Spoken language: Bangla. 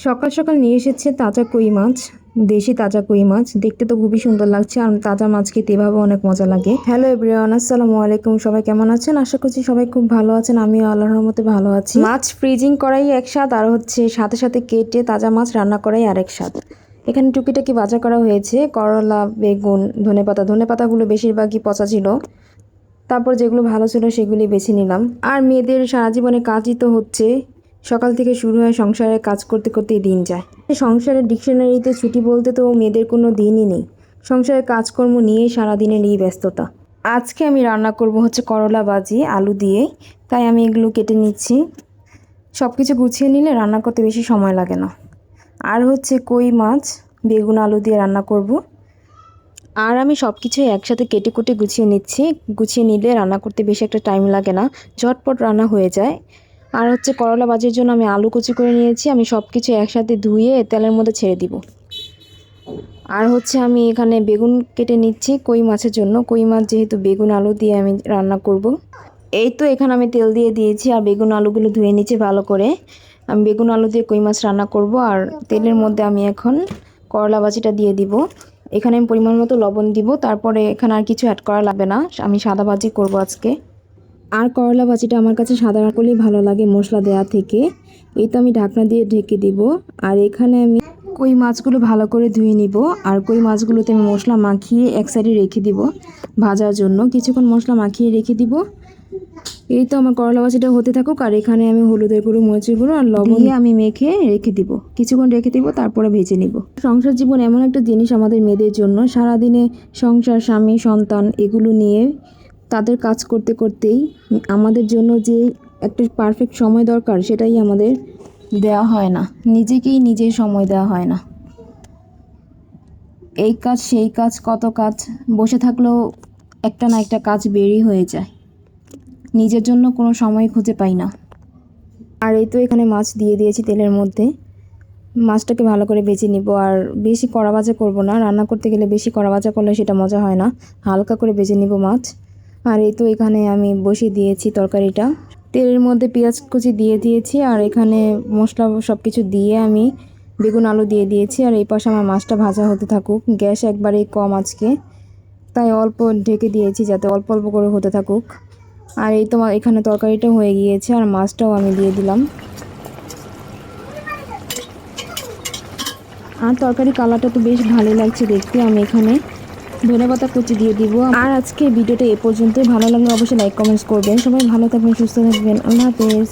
সকাল সকাল নিয়ে এসেছে তাজা কই মাছ, দেশি তাজা কই মাছ। দেখতে তো খুবই সুন্দর লাগছে, আর তাজা মাছ খেতে এভাবে অনেক মজা লাগে। হ্যালো এভরিওয়ান, আসসালামু আলাইকুম। সবাই কেমন আছেন? আশা করছি সবাই খুব ভালো আছেন। আমিও আল্লাহর রহমতে ভালো আছি। মাছ ফ্রিজিং করাই এক স্বাদ, আর হচ্ছে সাথে সাথে কেটে তাজা মাছ রান্না করাই আরেক স্বাদ। এখানে টুকিটাকি বাজার করা হয়েছে, করলা, বেগুন, ধনেপাতা। ধনেপাতাগুলো বেশিরভাগই পচা ছিল, তারপর যেগুলো ভালো ছিল সেগুলি বেছে নিলাম। আর মেয়েদের সারা জীবনে কাজই তো হচ্ছে, সকাল থেকে শুরু হয় সংসারে কাজ করতে করতেই দিন যায়। সংসারের ডিকশনারিতে ছুটি বলতে তো মেয়েদের কোনো দিনই নেই, সংসারের কাজকর্ম নিয়েই সারাদিনের এই ব্যস্ততা। আজকে আমি রান্না করব হচ্ছে করলা ভাজি আলু দিয়ে, তাই আমি এগুলো কেটে নিচ্ছি। সব কিছু গুছিয়ে নিলে রান্না করতে বেশি সময় লাগে না। আর হচ্ছে কই মাছ বেগুন আলু দিয়ে রান্না করব। আর আমি সব কিছু একসাথে কেটে কুটে গুছিয়ে নিচ্ছি। গুছিয়ে নিলে রান্না করতে বেশি একটা টাইম লাগে না, ঝটপট রান্না হয়ে যায়। আর হচ্ছে করলা ভাজির জন্য আমি আলু কুচি করে নিয়েছি। আমি সব কিছু একসাথে ধুয়ে তেলের মধ্যে ছেড়ে দিব। আর হচ্ছে আমি এখানে বেগুন কেটে নিচ্ছি কই মাছের জন্য। কই মাছ যেহেতু বেগুন আলু দিয়ে আমি রান্না করব। এই তো এখানে আমি তেল দিয়ে দিয়েছি, আর বেগুন আলুগুলো ধুয়ে নিচ্ছি ভালো করে। আমি বেগুন আলু দিয়ে কই মাছ রান্না করব। আর তেলের মধ্যে আমি এখন করলা ভাজিটা দিয়ে দিব। এখানে আমি পরিমাণ মতো লবণ দিব, তারপরে এখানে আর কিছু অ্যাড করা লাগবে না। আমি সাদা ভাজি করব আজকে। আর করলা ভাজিটা আমার কাছে সাদা করলেই ভালো লাগে মশলা দেওয়া থেকে। এই তো আমি ঢাকনা দিয়ে ঢেকে দিব। আর এখানে আমি কই মাছগুলো ভালো করে ধুয়ে নিব। আর কই মাছগুলোতে আমি মশলা মাখিয়ে এক সাইডে রেখে দিব ভাজার জন্য। কিছুক্ষণ মশলা মাখিয়ে রেখে দিব। এই তো আমার করলা ভাজিটা হতে থাকুক। আর এখানে আমি হলুদের গুঁড়ো, মরিচের গুঁড়ো আর লবণ দিয়ে আমি মেখে রেখে দিব। কিছুক্ষণ রেখে দিব, তারপরে ভেজে নিব। সংসার জীবন এমন একটা জিনিস আমাদের মেয়েদের জন্য, সারাদিনে সংসার, স্বামী, সন্তান এগুলো নিয়ে তাদের কাজ করতে করতেই আমাদের জন্য যে একটা পারফেক্ট সময় দরকার সেটাই আমাদের দেওয়া হয় না। নিজেকেই নিজে সময় দেওয়া হয় না। এই কাজ সেই কাজ, কত কাজ, বসে থাকলেও একটা না একটা কাজ বেরই হয়ে যায়। নিজের জন্য কোনো সময় খুঁজে পাই না। আর এই তো এখানে মাছ দিয়ে দিয়েছি তেলের মধ্যে। মাছটাকে ভালো করে বেছে নিব। আর বেশি কড়া ভাজা করব না, রান্না করতে গেলে বেশি কড়া ভাজা করলে সেটা মজা হয় না। হালকা করে বেছে নিব মাছ। আর এই তো এখানে আমি বসিয়ে দিয়েছি তরকারিটা। তেলের মধ্যে পেঁয়াজ কুচি দিয়ে দিয়েছি, আর এখানে মশলা সব কিছু দিয়ে আমি বেগুন আলু দিয়ে দিয়েছি। আর এই পাশে আমার মাছটা ভাজা হতে থাকুক। গ্যাস একবারেই কম আজকে, তাই অল্প ঢেকে দিয়েছি যাতে অল্প অল্প করে হতে থাকুক। আর এই তো এখানে তরকারিটা হয়ে গিয়েছে, আর মাছটাও আমি দিয়ে দিলাম। আর তরকারি কালারটা তো বেশ ভালোই লাগছে দেখতে। আমি এখানে ধনেপাতা কুচি দিয়ে দিব। আর আজকে ভিডিওটা এ পর্যন্তই। ভালো লাগলে অবশ্যই লাইক কমেন্টস করবেন। সবাই ভালো থাকবেন, সুস্থ থাকবেন। আল্লাহ হাফেজ।